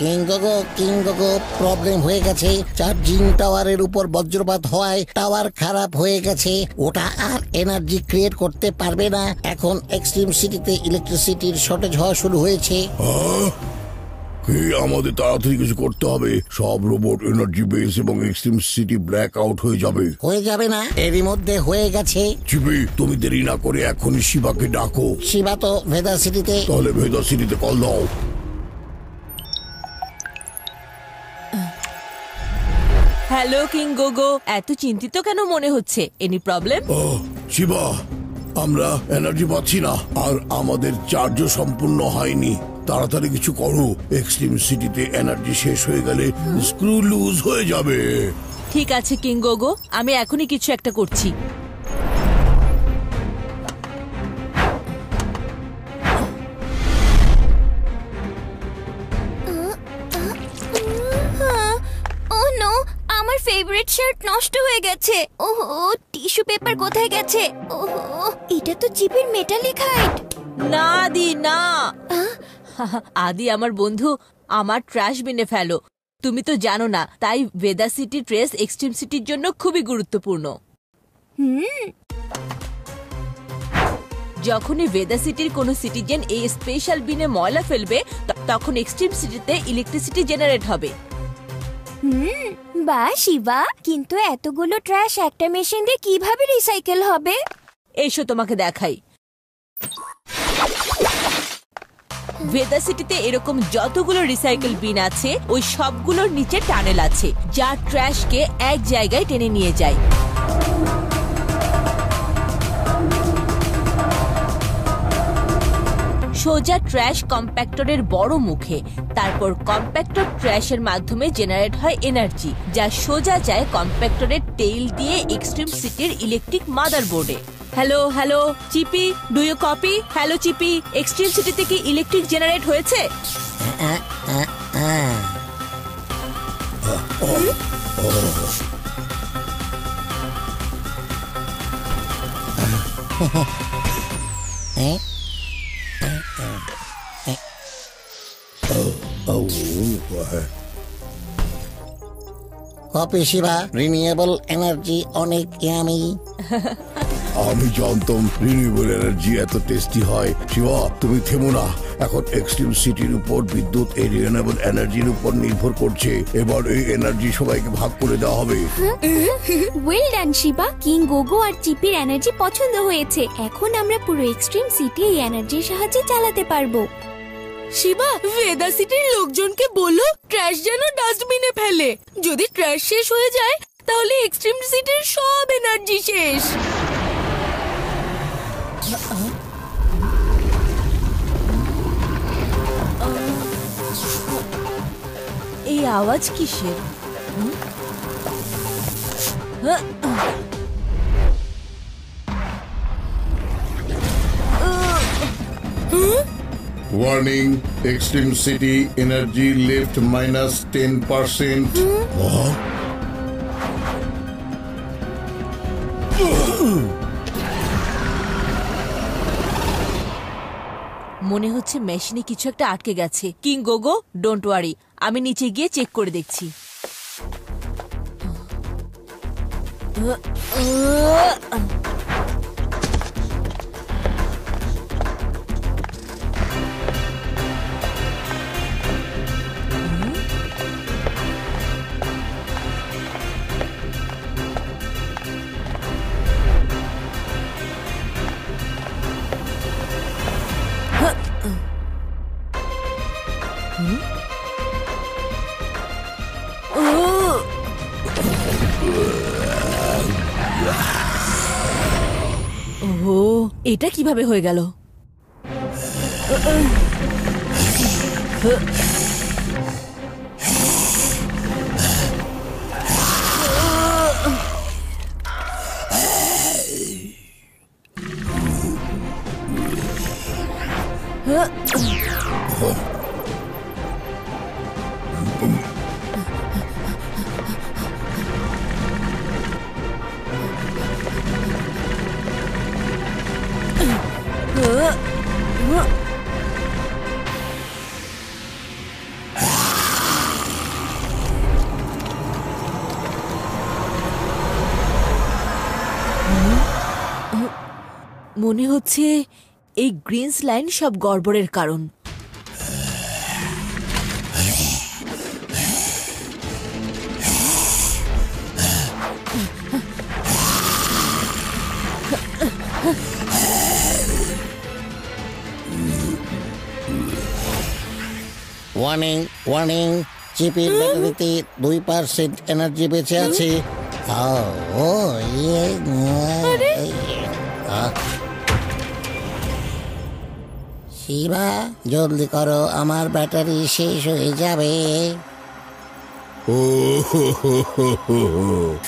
কিংগো problem হয়ে গেছে। Charging টাওয়ারের উপর বজ্রপাত হওয়ায় টাওয়ার খারাপ হয়ে গেছে। ওটা আর এনার্জি ক্রিয়েট করতে পারবে না। এখন এক্সট্রিম সিটিতে ইলেকট্রিসিটির শর্টেজ হওয়া শুরু হয়েছে। কি আমাদের তাড়াতাড়ি কিছু করতে হবে। সব রোবট এনার্জি বেস এবং এক্সট্রিম সিটি ব্ল্যাক আউট হয়ে যাবে। হয়ে যাবে না, এরই মধ্যে হয়ে গেছে। চিপি, তুমি দেরি না করে এখনই শিবাকে ডাকো। শিবা তো ভেদা সিটিতে। তাহলে ভেদা সিটিতে কল দাও। হ্যালো কিংগো, এত চিন্তিত কেন মনে হচ্ছে? Any problem? শিবা, আমরা এনার্জি পাচ্ছি না, আর আমাদের চার্জও সম্পূর্ণ হয়নি। তাড়াতাড়ি কিছু করো। এক্সট্রিম সিটিতে এনার্জি শেষ হয়ে গেলে স্ক্রু লুজ হয়ে যাবে। ঠিক আছে কিংগো, আমি এখনই কিছু একটা করছি। আমার ফেভারিট শার্ট নষ্ট হয়ে গেছে। ওহো, টিস্যু পেপার কোথায় গেছে? ওহো, এটা তো চিপির মেটালিক হাইট। না আদি, না। আদি আমার বন্ধু, আমার ট্র্যাশ বিনে ফেলো। তুমি তো জানো না, তাই ভেদা সিটি ট্রেস এক্সট্রিম সিটির জন্য খুবই গুরুত্বপূর্ণ। যখনই ভেদা সিটির কোনো সিটিজেন এই স্পেশাল বিনে ময়লা ফেলবে, তখন এক্সট্রিম সিটিতে ইলেকট্রিসিটি জেনারেট হবে। বাহ শিবা, কিন্তু এতগুলো ট্র্যাশ একটা মেশিন দিয়ে কিভাবে রিসাইকেল হবে? এসো তোমাকে দেখাই। ভেদা সিটিতে এরকম যতগুলো রিসাইকেল বিন আছে, ওই সবগুলোর নিচে টানেল আছে, যা ট্র্যাশকে এক জায়গায় টেনে নিয়ে যায়। সোজা ট্র্যাশ কম্প্যাক্টরের বড় মুখে। তারপর কম্প্যাক্টর ট্র্যাশের মাধ্যমে জেনারেট হয় এনার্জি, যা সোজা যায় কম্প্যাক্টরের টেইল দিয়ে এক্সট্রিম সিটির ইলেকট্রিক মাদারবোর্ডে। Hello Chippy, do you copy? Hello Chippy, extreme city থেকে ইলেকট্রিক জেনারেট হয়েছে? কপি শিবা, রিনিউয়েবল এনার্জি অনেক ইয়ামি। আমি জানতাম রিনিউয়েবল এনার্জি এত টেস্টি হয়। শিবা, তুমি থেমো না। এখন এক্সট্রিম সিটির উপর বিদ্যুৎ এই রিনিউয়েবল এনার্জির উপর নির্ভর করছে। এবার এই এনার্জি সবাইকে ভাগ করে দেওয়া হবে। ওয়েল ডান শিবা, কিংগো আর চিপির এনার্জি পছন্দ হয়েছে। এখন আমরা পুরো এক্সট্রিম সিটি এই এনার্জির সাহায্যে চালাতে পারবো। শিবা, ভেদা সিটির লোকজনকে বলো ট্র্যাশ যেন ডাস্টবিনে ফেলে। যদি ট্র্যাশ শেষ হয়ে যায়, তাহলে এক্সট্রিম সিটির সব এনার্জি শেষ। এই আওয়াজ কিসের? Warning, extreme city energy lift -10%। মনে হচ্ছে মেশিনে কিছু একটা আটকে গেছে। কিংগো, ডোন্ট ওয়ারি, আমি নিচে গিয়ে চেক করে দেখছি। ওহো, এটা কিভাবে হয়ে গেল? মনে হচ্ছে এই গ্রিনস লাইন সব গড়বড়ের কারণ। ওয়ার্নিং ওয়ার্নিং, চিপির ব্যাটারিতে 2% এনার্জি বেঁচে আছে। শিবা, জলদি করো, আমার ব্যাটারি শেষ হয়ে যাবে।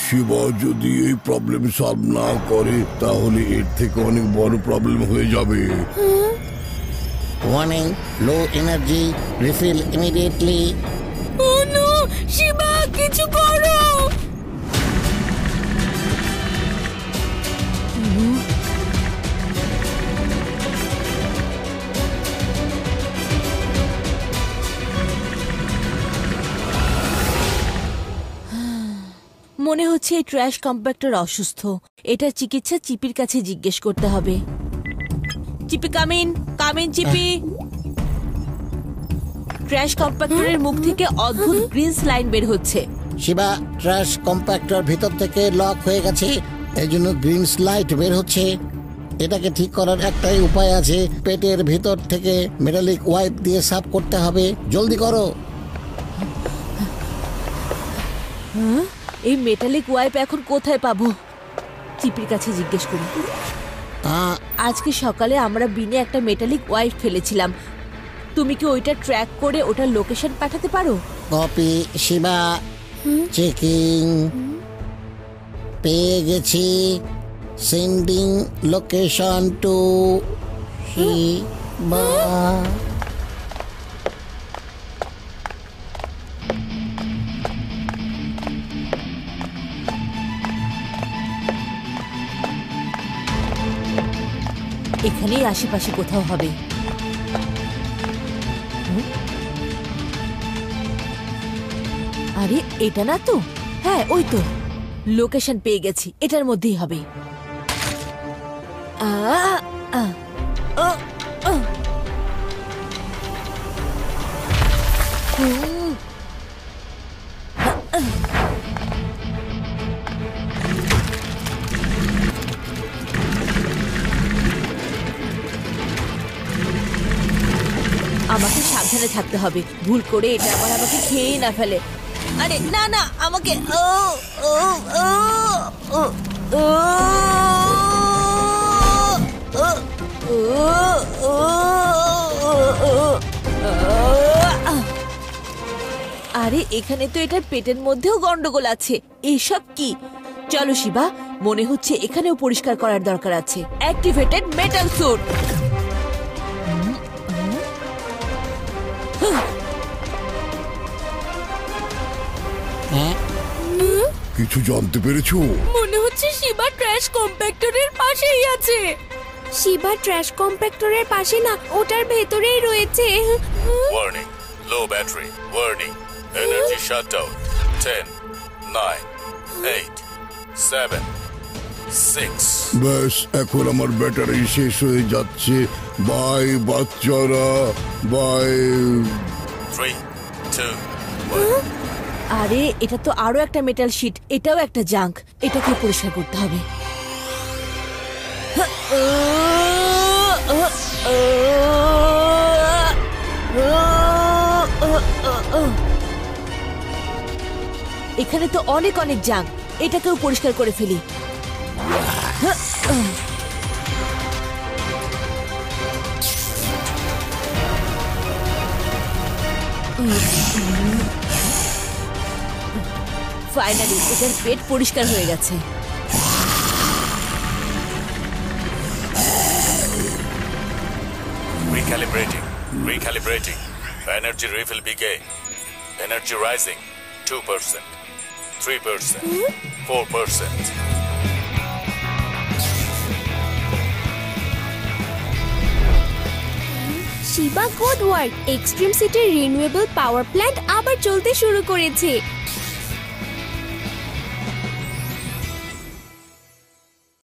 শিবা যদি এই প্রবলেম সলভ না করে তাহলে এর থেকে অনেক বড় প্রবলেম হয়ে যাবে। Warning, low energy, refill immediately. Oh no, Shiva কিছু করো। মনে হচ্ছে এই ট্র্যাশ কম্প্যাক্টর অসুস্থ। এটার চিকিৎসা চিপির কাছে জিজ্ঞেস করতে হবে। চিপি কামিন, কামিন চিপি। ট্র্যাশ কম্প্যাক্টরের মুখ থেকে অদ্ভুত গ্রিনস লাইন বের হচ্ছে। শিবা, ট্র্যাশ কম্প্যাক্টর ভিতর থেকে লক হয়ে গেছে, এই জন্য গ্রিন লাইট বের হচ্ছে। এটাকে ঠিক করার একটাই উপায় আছে, পেটের ভিতর থেকে মেটালিক ওয়াইপ দিয়ে সাফ করতে হবে। জলদি করো। এই মেটালিক ওয়াইপ এখন কোথায় পাবো? চিপির কাছে জিজ্ঞেস করি। আজকে সকালে আমরা বিনে একটা মেটালিক ওয়াইপ ফেলেছিলাম। তুমি কি ওইটা ট্র্যাক করে ওটার লোকেশন পাঠাতে পারো? কপি শিবা, চেকিং, পেয়ে গেছি। Sending location to Shiva. এখানেই আশেপাশে কোথাও হবে। আরে এটা না তো? হ্যাঁ ওই তো, লোকেশন পেয়ে গেছি, এটার মধ্যেই হবে। আমাকে সাবধানে থাকতে হবে, ভুল করে এটা আবার আমাকে খেয়ে না ফেলে। আরে না না, আমাকে আরে এখানে তো এটার পেটের মধ্যেও গন্ডগোল আছে। এসব কি? চলো শিবা, মনে হচ্ছে এখানেও পরিষ্কার করার দরকার আছে। Activated metal suit. কিছু জানতে পেরেছো? মনে হচ্ছে শিবা ট্র্যাশ কম্প্যাক্টরের পাশেই আছে। শিবা ট্র্যাশ কম্প্যাক্টরের পাশে না, ওটার ভেতরেই রয়েছে। Warning, low battery. Warning, energy shutdown. 10, 9, 8, 7, 6. ব্যাস, এখন আমার ব্যাটারি শেষ হয়ে যাচ্ছে। বাই বাচ্চারা, বাই। 3, 2, 1. আরে এটা তো আরো একটা মেটাল শিট, এটাও একটা জাঙ্ক। এটাকে পরিষ্কার করতে হবে। এখানে তো অনেক অনেক জাঙ্ক, এটাকেও পরিষ্কার করে ফেলি। ফাইনালি এটার পেট পরিষ্কার হয়ে গেছে। Recalibrating. Energy refill begin. Energy rising. 2%, 3%, 4%. Shiva good work, extreme সিটির রিনিউয়েবল পাওয়ার প্ল্যান্ট আবার চলতে শুরু করেছে।